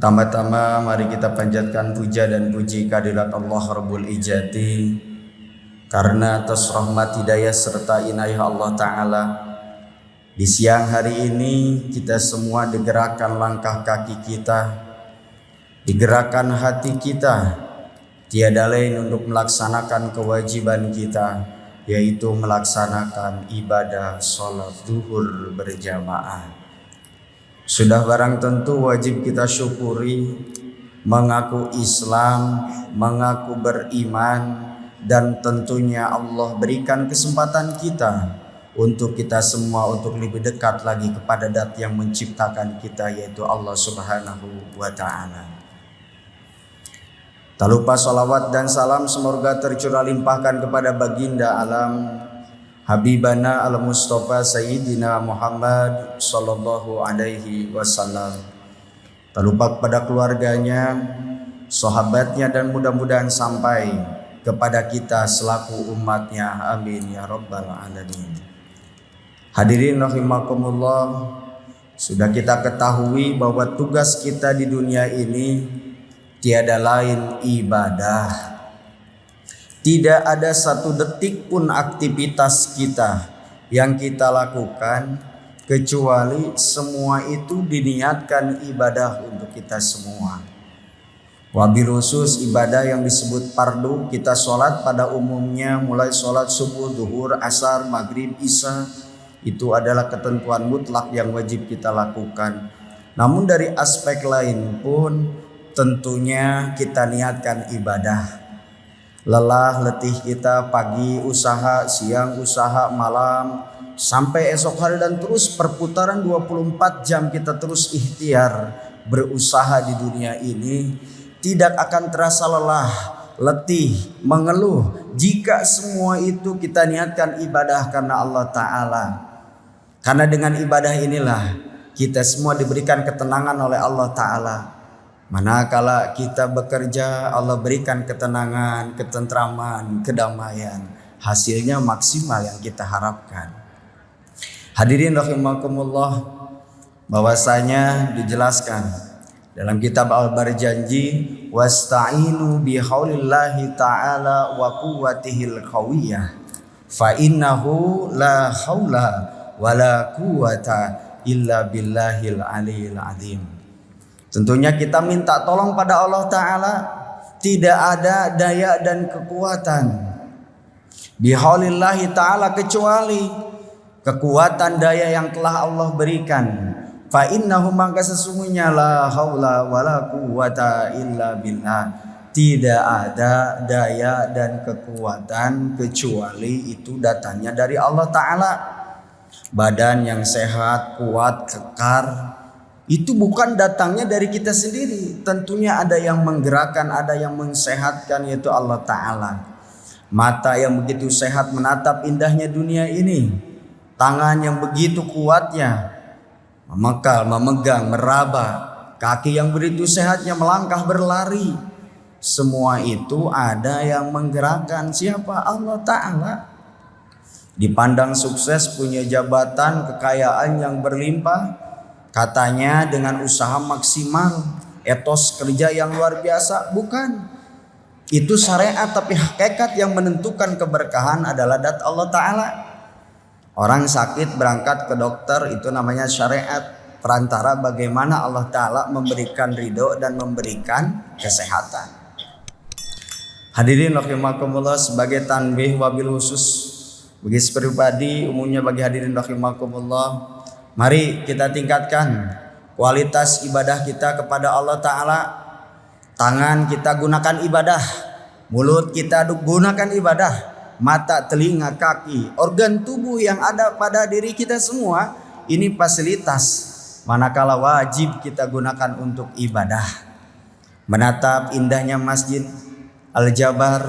Pertama-tama mari kita panjatkan puja dan puji kehadirat Allah Rabbul Ijati, karena atas rahmat hidayah serta inayah Allah Ta'ala di siang hari ini kita semua digerakkan langkah kaki kita, digerakkan hati kita, tiada lain untuk melaksanakan kewajiban kita, yaitu melaksanakan ibadah sholat zuhur berjamaah. Sudah barang tentu wajib kita syukuri, mengaku Islam, mengaku beriman, dan tentunya Allah berikan kesempatan kita untuk kita semua untuk lebih dekat lagi kepada Dat yang menciptakan kita, yaitu Allah Subhanahu wa Ta'ala. Tak lupa salawat dan salam semoga tercurah limpahkan kepada baginda alam Habibana al-Mustafa Sayyidina Muhammad sallallahu alaihi wasallam. Tak lupa kepada keluarganya, sahabatnya, dan mudah-mudahan sampai kepada kita selaku umatnya. Amin ya rabbal alamin. Hadirin rahimakumullah, sudah kita ketahui bahwa tugas kita di dunia ini tiada lain ibadah. Tidak ada satu detik pun aktivitas kita yang kita lakukan kecuali semua itu diniatkan ibadah untuk kita semua. Wabil khusus ibadah yang disebut fardu, kita sholat pada umumnya mulai sholat subuh, zuhur, asar, maghrib, isya, itu adalah ketentuan mutlak yang wajib kita lakukan. Namun dari aspek lain pun tentunya kita niatkan ibadah. Lelah letih kita pagi usaha, siang usaha, malam sampai esok hari, dan terus perputaran 24 jam kita terus ikhtiar berusaha di dunia ini, tidak akan terasa lelah, letih, mengeluh jika semua itu kita niatkan ibadah karena Allah Ta'ala. Karena dengan ibadah inilah kita semua diberikan ketenangan oleh Allah Ta'ala. Manakala kita bekerja, Allah berikan ketenangan, ketentraman, kedamaian. Hasilnya maksimal yang kita harapkan. Hadirin rahimakumullah, bahwasanya dijelaskan dalam kitab Al-Barjanji, wasta'inu bihaulillahi ta'ala wa quwwatihil qawiyah fa innahu la haula wa la quwwata illa billahil aliyil azim. Tentunya kita minta tolong pada Allah Ta'ala. Tidak ada daya dan kekuatan bihaulillahi ta'ala kecuali kekuatan daya yang telah Allah berikan. Fa innahu, maka sesungguhnya la haula wala quwwata illa billah, tidak ada daya dan kekuatan kecuali itu datangnya dari Allah Ta'ala. Badan yang sehat, kuat, kekar, itu bukan datangnya dari kita sendiri. Tentunya ada yang menggerakkan, ada yang mensehatkan, yaitu Allah Ta'ala. Mata yang begitu sehat menatap indahnya dunia ini. Tangan yang begitu kuatnya memekal, memegang, meraba. Kaki yang begitu sehatnya melangkah, berlari. Semua itu ada yang menggerakkan. Siapa? Allah Ta'ala. Dipandang sukses, punya jabatan, kekayaan yang berlimpah, katanya dengan usaha maksimal, etos kerja yang luar biasa. Bukan. Itu syariat, tapi hakikat yang menentukan keberkahan adalah Dat Allah Ta'ala. Orang sakit berangkat ke dokter, itu namanya syariat. Perantara bagaimana Allah Ta'ala memberikan ridho dan memberikan kesehatan. Hadirin rahimakumullah, sebagai tanbih wabil khusus bagi pribadi, umumnya bagi hadirin rahimakumullah, mari kita tingkatkan kualitas ibadah kita kepada Allah Ta'ala. Tangan kita gunakan ibadah, mulut kita gunakan ibadah, mata, telinga, kaki, organ tubuh yang ada pada diri kita semua, ini fasilitas manakala wajib kita gunakan untuk ibadah. Menatap indahnya Masjid Al-Jabar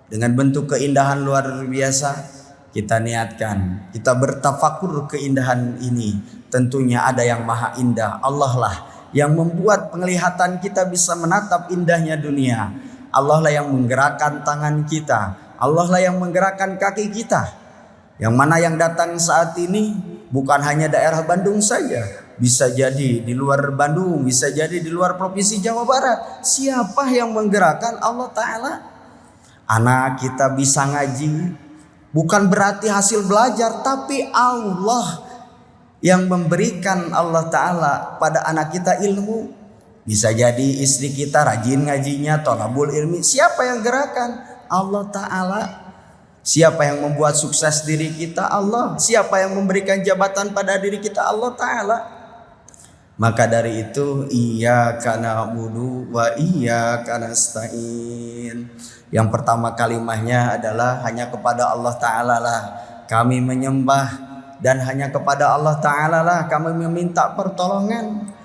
dengan bentuk keindahan luar biasa, kita niatkan, kita bertafakur keindahan ini. Tentunya ada yang maha indah, Allah lah yang membuat penglihatan kita bisa menatap indahnya dunia. Allah lah yang menggerakkan tangan kita, Allah lah yang menggerakkan kaki kita. Yang mana yang datang saat ini bukan hanya daerah Bandung saja, bisa jadi di luar Bandung, bisa jadi di luar provinsi Jawa Barat. Siapa yang menggerakkan? Allah Ta'ala. Anak kita bisa ngaji, bukan berarti hasil belajar, tapi Allah yang memberikan Allah Ta'ala pada anak kita ilmu. Bisa jadi istri kita rajin ngajinya, thalabul ilmi. Siapa yang gerakan? Allah Ta'ala. Siapa yang membuat sukses diri kita? Allah. Siapa yang memberikan jabatan pada diri kita? Allah Ta'ala. Maka dari itu, iyyaka na'budu wa iyyaka nasta'in. Yang pertama kalimahnya adalah hanya kepada Allah Ta'ala lah kami menyembah, dan hanya kepada Allah Ta'ala lah kami meminta pertolongan.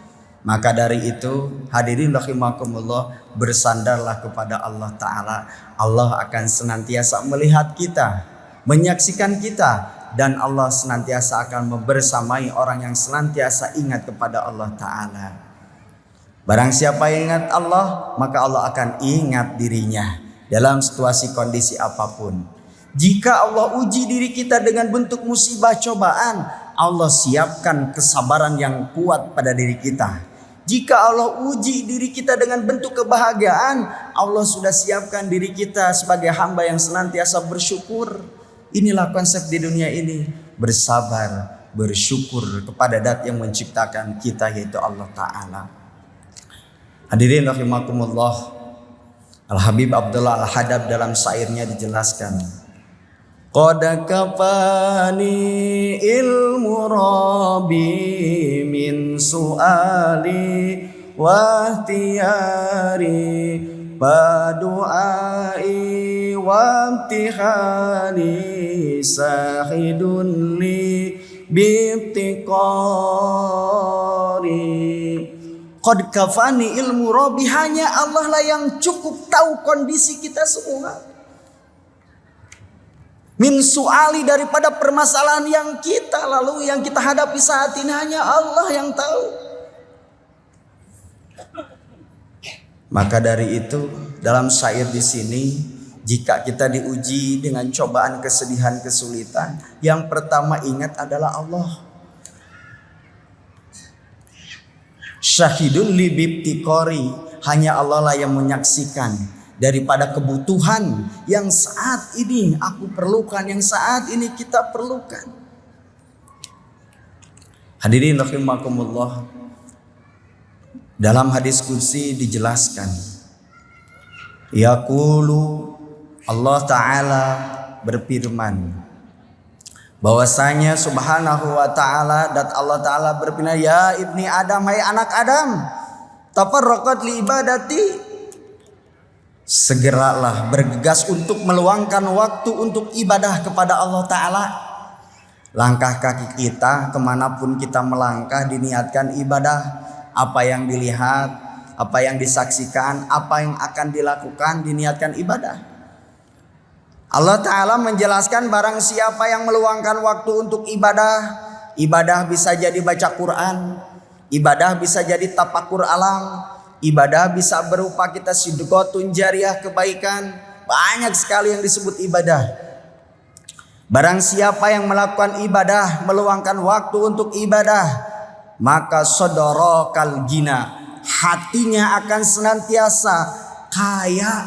Maka dari itu, hadirin rahimakumullah, bersandarlah kepada Allah Ta'ala. Allah akan senantiasa melihat kita, menyaksikan kita, dan Allah senantiasa akan membersamai orang yang senantiasa ingat kepada Allah Ta'ala. Barang siapa yang ingat Allah, maka Allah akan ingat dirinya dalam situasi kondisi apapun. Jika Allah uji diri kita dengan bentuk musibah cobaan, Allah siapkan kesabaran yang kuat pada diri kita. Jika Allah uji diri kita dengan bentuk kebahagiaan, Allah sudah siapkan diri kita sebagai hamba yang senantiasa bersyukur. Inilah konsep di dunia ini, bersabar, bersyukur kepada Dat yang menciptakan kita, yaitu Allah Ta'ala. Hadirin rahimakumullah, Al-Habib Abdullah Al-Hadab dalam syairnya dijelaskan, qad kafani ilmu rabbi min su'ali wa tiyari badu'ai wa imtihani sahidun li bibtiqari. Qad kafani ilmu Rabbi, hanya Allah lah yang cukup tahu kondisi kita semua. Min su'ali, daripada permasalahan yang kita lalui, yang kita hadapi saat ini, hanya Allah yang tahu. Maka dari itu, dalam syair di sini, jika kita diuji dengan cobaan, kesedihan, kesulitan, yang pertama ingat adalah Allah. Syahidun li bibtiqori, hanya Allah lah yang menyaksikan daripada kebutuhan yang saat ini aku perlukan, yang saat ini kita perlukan. Hadirin rahimakumullah, dalam hadis qudsi dijelaskan, yaqulu, Allah Ta'ala berfirman bahwasanya subhanahu wa ta'ala, dan Allah Ta'ala berfirman, ya ibni Adam, hai anak Adam, tafarraqat li ibadati, segeralah bergegas untuk meluangkan waktu untuk ibadah kepada Allah Ta'ala. Langkah kaki kita kemanapun kita melangkah diniatkan ibadah. Apa yang dilihat, apa yang disaksikan, apa yang akan dilakukan diniatkan ibadah. Allah Ta'ala menjelaskan, barang siapa yang meluangkan waktu untuk ibadah, ibadah bisa jadi baca Quran, ibadah bisa jadi tafakur alam, ibadah bisa berupa kita sedekahun jariyah, kebaikan. Banyak sekali yang disebut ibadah. Barang siapa yang melakukan ibadah, meluangkan waktu untuk ibadah, maka sodorokal gina, hatinya akan senantiasa kaya.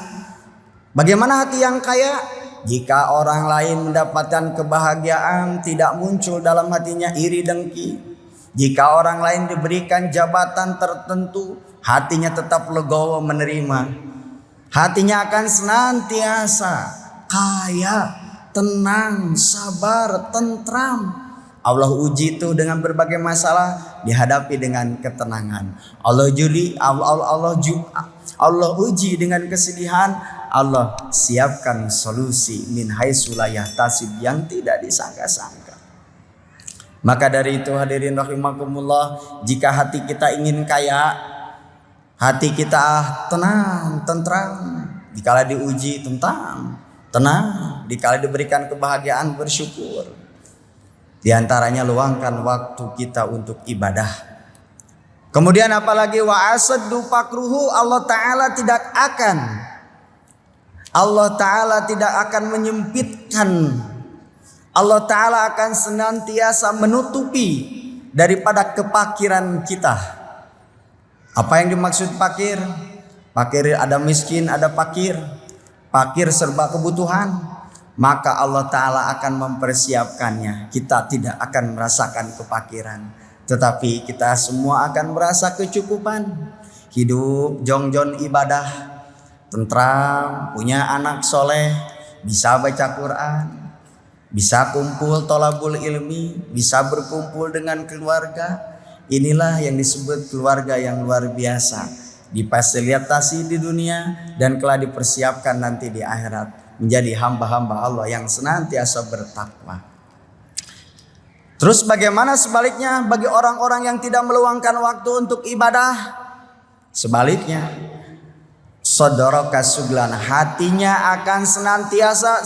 Bagaimana hati yang kaya? Jika orang lain mendapatkan kebahagiaan, tidak muncul dalam hatinya iri dengki. Jika orang lain diberikan jabatan tertentu, hatinya tetap legowo menerima. Hatinya akan senantiasa kaya, tenang, sabar, tentram. Allah uji itu dengan berbagai masalah, dihadapi dengan ketenangan. Allah uji dengan kesedihan, Allah siapkan solusi min haitsu la yahtasib, yang tidak disangka-sangka. Maka dari itu hadirin rahimakumullah, jika hati kita ingin kaya, hati kita tenang, tentram, dikala diuji tenang, dikala diberikan kebahagiaan bersyukur. Di antaranya luangkan waktu kita untuk ibadah. Kemudian apalagi wa asaddu fakruhu, Allah Ta'ala tidak akan menyempitkan. Allah Ta'ala akan senantiasa menutupi daripada kepakiran kita. Apa yang dimaksud fakir? Fakir ada miskin, ada fakir. Fakir serba kebutuhan, maka Allah Ta'ala akan mempersiapkannya. Kita tidak akan merasakan kefakiran, tetapi kita semua akan merasa kecukupan. Hidup jongjon ibadah, tentram, punya anak soleh, bisa baca Quran, bisa kumpul tolabul ilmi, bisa berkumpul dengan keluarga. Inilah yang disebut keluarga yang luar biasa, difasilitasi di dunia dan telah dipersiapkan nanti di akhirat menjadi hamba-hamba Allah yang senantiasa bertakwa. Terus bagaimana sebaliknya bagi orang-orang yang tidak meluangkan waktu untuk ibadah? Sebaliknya, saudara kasuglan, hatinya akan senantiasa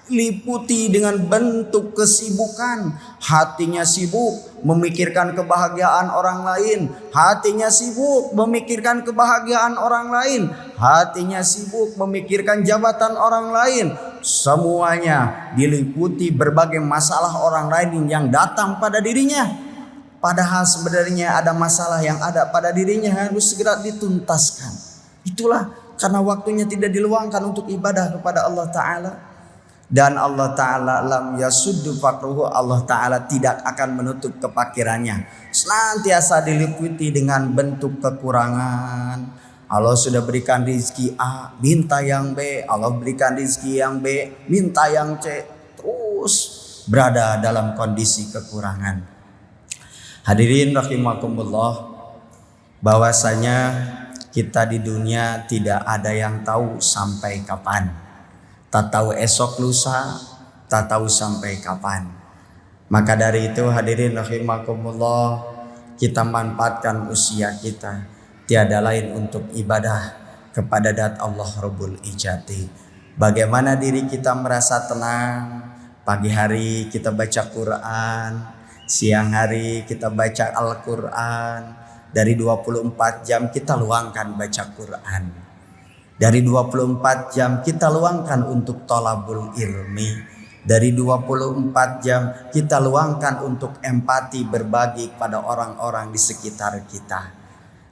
liputi dengan bentuk kesibukan. Hatinya sibuk memikirkan kebahagiaan orang lain, hatinya sibuk memikirkan kebahagiaan orang lain, hatinya sibuk memikirkan jabatan orang lain. Semuanya diliputi berbagai masalah orang lain yang datang pada dirinya, padahal sebenarnya ada masalah yang ada pada dirinya harus segera dituntaskan. Itulah karena waktunya tidak diluangkan untuk ibadah kepada Allah Ta'ala. Dan Allah Ta'ala lam yasuddu faqruhu, Allah Ta'ala tidak akan menutup kefakirannya. Senantiasa diliputi dengan bentuk kekurangan. Allah sudah berikan rezeki A, minta yang B. Allah berikan rezeki yang B, minta yang C. Terus berada dalam kondisi kekurangan. Hadirin rahimakumullah, bahwasanya kita di dunia tidak ada yang tahu sampai kapan. Tak tahu esok lusa, tak tahu sampai kapan. Maka dari itu hadirin rahimakumullah, kita manfaatkan usia kita tiada lain untuk ibadah kepada zat Allah Rabbul Izzati. Bagaimana diri kita merasa tenang? Pagi hari kita baca Quran, siang hari kita baca Al-Quran. Dari 24 jam kita luangkan baca Quran. Dari 24 jam kita luangkan untuk tolabul ilmi. Dari 24 jam kita luangkan untuk empati, berbagi kepada orang-orang di sekitar kita.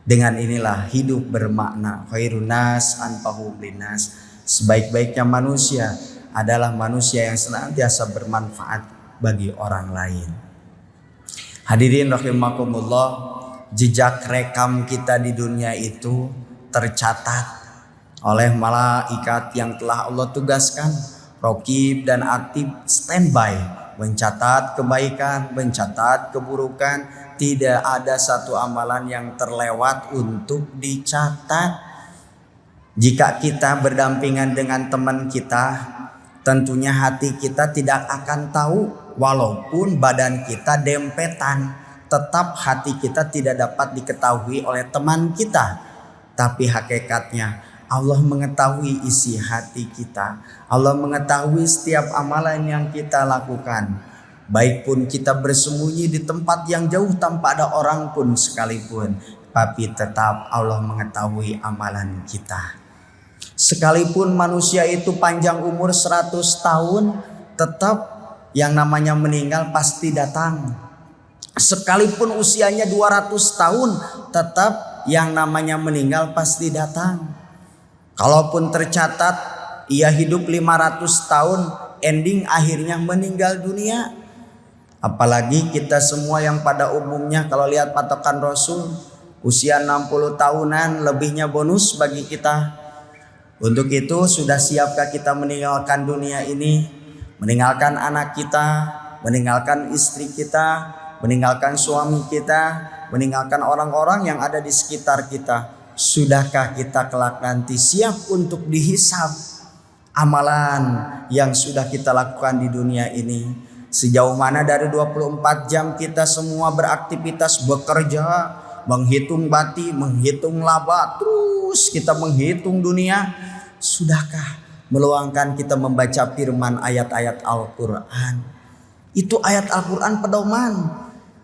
Dengan inilah hidup bermakna. Khairun nas anfa'uhum linnas. Sebaik-baiknya manusia adalah manusia yang senantiasa bermanfaat bagi orang lain. Hadirin rahimakumullah, jejak rekam kita di dunia itu tercatat oleh malaikat yang telah Allah tugaskan, raqib dan aktif standby, mencatat kebaikan, mencatat keburukan. Tidak ada satu amalan yang terlewat untuk dicatat. Jika kita berdampingan dengan teman kita, tentunya hati kita tidak akan tahu. Walaupun badan kita dempetan, tetap hati kita tidak dapat diketahui oleh teman kita. Tapi hakikatnya Allah mengetahui isi hati kita. Allah mengetahui setiap amalan yang kita lakukan. Baik pun kita bersembunyi di tempat yang jauh tanpa ada orang pun sekalipun, tapi tetap Allah mengetahui amalan kita. Sekalipun manusia itu panjang umur 100 tahun, tetap yang namanya meninggal pasti datang. Sekalipun usianya 200 tahun, tetap yang namanya meninggal pasti datang. Kalaupun tercatat ia hidup 500 tahun, ending akhirnya meninggal dunia. Apalagi kita semua yang pada umumnya kalau lihat patokan Rasul, usia 60 tahunan lebihnya bonus bagi kita. Untuk itu sudah siapkah kita meninggalkan dunia ini, meninggalkan anak kita, meninggalkan istri kita, meninggalkan suami kita, meninggalkan orang-orang yang ada di sekitar kita? Sudahkah kita kelak nanti siap untuk dihisab amalan yang sudah kita lakukan di dunia ini? Sejauh mana dari 24 jam kita semua beraktivitas, bekerja, menghitung bati, menghitung laba, terus kita menghitung dunia. Sudahkah meluangkan kita membaca firman ayat-ayat Al-Quran? Itu ayat Al-Quran pedoman.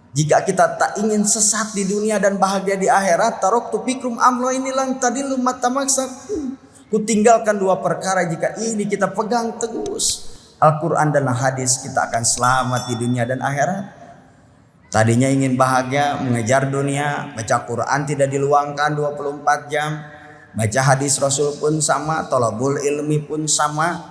Jika kita tak ingin sesat di dunia dan bahagia di akhirat, taraktu fikum amra inilang tadillu matamaksakum. Kutinggalkan dua perkara, jika ini kita pegang terus, Al-Quran dan hadis, kita akan selamat di dunia dan akhirat. Tadinya ingin bahagia, mengejar dunia, baca Quran tidak diluangkan 24 jam. Baca hadis Rasul pun sama, thalabul ilmi pun sama.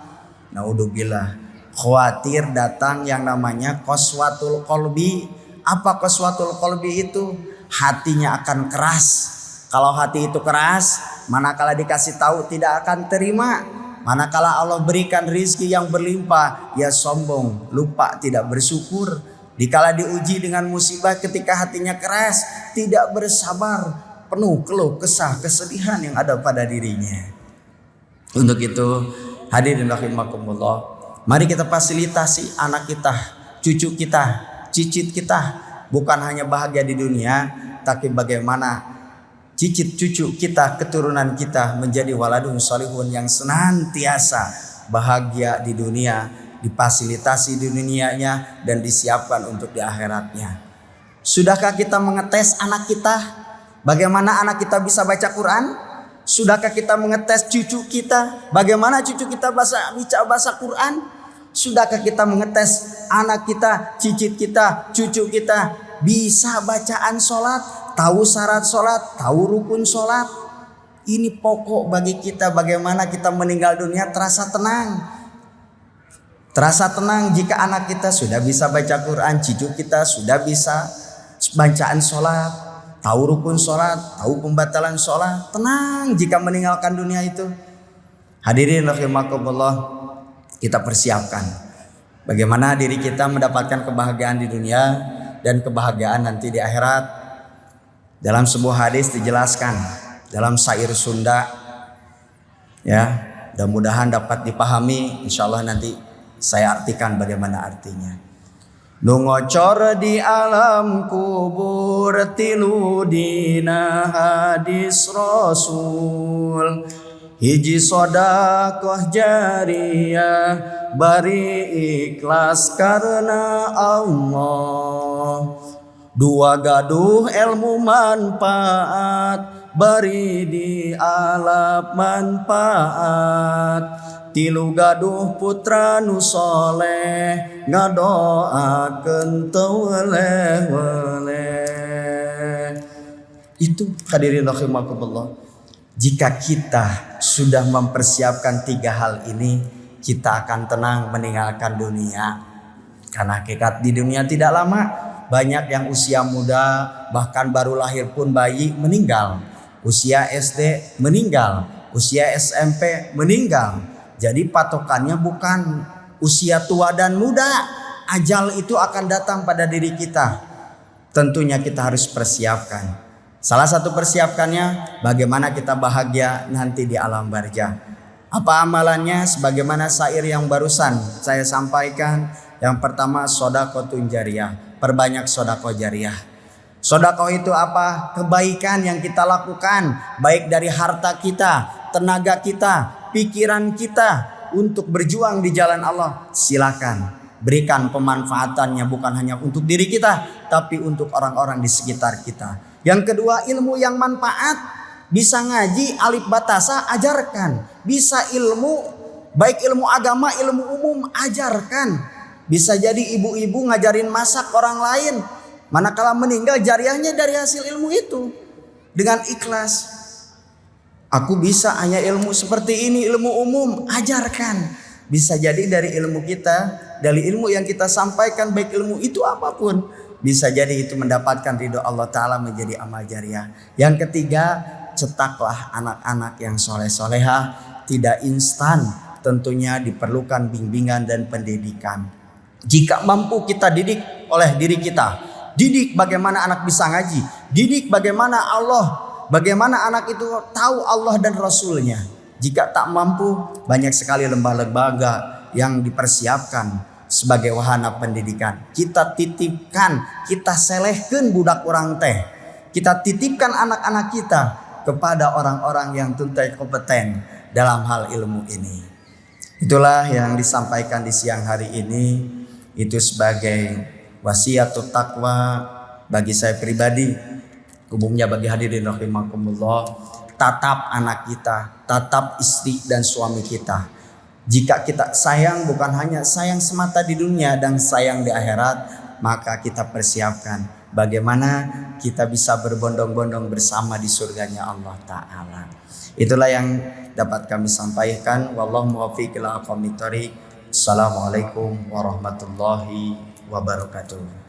Naudzubillah. Khawatir datang yang namanya qaswatul qalbi. Apa qaswatul qalbi itu? Hatinya akan keras. Kalau hati itu keras, manakala dikasih tahu tidak akan terima. Manakala Allah berikan rizki yang berlimpah, ya sombong, lupa tidak bersyukur. Dikala diuji dengan musibah ketika hatinya keras, tidak bersabar, penuh keluh kesah, kesedihan yang ada pada dirinya. Untuk itu, hadirin rahimakumullah, mari kita fasilitasi anak kita, cucu kita, cicit kita, bukan hanya bahagia di dunia, tapi bagaimana cicit cucu kita, keturunan kita menjadi waladun salihun yang senantiasa bahagia di dunia, difasilitasi di dunianya dan disiapkan untuk di akhiratnya. Sudahkah kita mengetes anak kita? Bagaimana anak kita bisa baca Quran? Sudahkah kita mengetes cucu kita? Bagaimana cucu kita bisa bahasa Quran? Sudahkah kita mengetes anak kita, cicit kita, cucu kita bisa bacaan sholat, tahu syarat sholat, tahu rukun sholat? Ini pokok bagi kita, bagaimana kita meninggal dunia terasa tenang. Terasa tenang jika anak kita sudah bisa baca Quran, cucu kita sudah bisa bacaan sholat, tahu rukun sholat, tahu pembatalan sholat. Tenang jika meninggalkan dunia itu. Hadirin rahimakumullah, kita persiapkan bagaimana diri kita mendapatkan kebahagiaan di dunia dan kebahagiaan nanti di akhirat. Dalam sebuah hadis dijelaskan dalam syair Sunda, ya, mudah-mudahan dapat dipahami. Insyaallah nanti saya artikan bagaimana artinya. Nu ngocor di alam kubur tilu dina hadis Rasul, hiji sodakoh jariyah bari ikhlas karena Allah, dua gaduh ilmu manfaat bari di alap manfaat, tilu gaduh putra nu soleh ngadoakeun teu weleh-weleh. Itu hadirin rahimakumullah. Jika kita sudah mempersiapkan 3 hal ini, kita akan tenang meninggalkan dunia. Karena hakikat di dunia tidak lama. Banyak yang usia muda, bahkan baru lahir pun bayi meninggal. Usia SD meninggal, usia SMP meninggal. Jadi patokannya bukan usia tua dan muda. Ajal itu akan datang pada diri kita. Tentunya kita harus persiapkan. Salah satu persiapkannya bagaimana kita bahagia nanti di alam barzah. Apa amalannya? Sebagaimana syair yang barusan saya sampaikan. Yang pertama, shadaqatun jariyah. Perbanyak sedekah jariyah. Sedekah itu apa? Kebaikan yang kita lakukan, baik dari harta kita, tenaga kita, pikiran kita untuk berjuang di jalan Allah. Silakan berikan pemanfaatannya bukan hanya untuk diri kita, tapi untuk orang-orang di sekitar kita. Yang kedua, ilmu yang manfaat. Bisa ngaji alif batasa, ajarkan. Bisa ilmu, baik ilmu agama, ilmu umum, ajarkan. Bisa jadi ibu-ibu ngajarin masak orang lain. Manakala meninggal jariahnya dari hasil ilmu itu. Dengan ikhlas. Aku bisa hanya ilmu seperti ini, ilmu umum, ajarkan. Bisa jadi dari ilmu kita, dari ilmu yang kita sampaikan, baik ilmu itu apapun, bisa jadi itu mendapatkan ridho Allah Ta'ala menjadi amal jariah. Yang ketiga, cetaklah anak-anak yang soleh-solehah. Tidak instan, tentunya diperlukan bimbingan dan pendidikan. Jika mampu kita didik oleh diri kita. Didik bagaimana anak bisa ngaji. Didik bagaimana bagaimana anak itu tahu Allah dan Rasulnya. Jika tak mampu, banyak sekali lembaga-lembaga yang dipersiapkan sebagai wahana pendidikan. Kita titipkan, kita selehkeun budak orang teh. Kita titipkan anak-anak kita kepada orang-orang yang tuntai kompeten dalam hal ilmu ini. Itulah yang disampaikan di siang hari ini. Itu sebagai wasiatut taqwa bagi saya pribadi, umumnya bagi hadirin rahimakumullah. Tatap anak kita, tatap istri dan suami kita. Jika kita sayang, bukan hanya sayang semata di dunia dan sayang di akhirat, maka kita persiapkan bagaimana kita bisa berbondong-bondong bersama di surganya Allah Ta'ala. Itulah yang dapat kami sampaikan. Wallahu muwaffiq ila aqwamit thoriq. Assalamualaikum warahmatullahi wabarakatuh.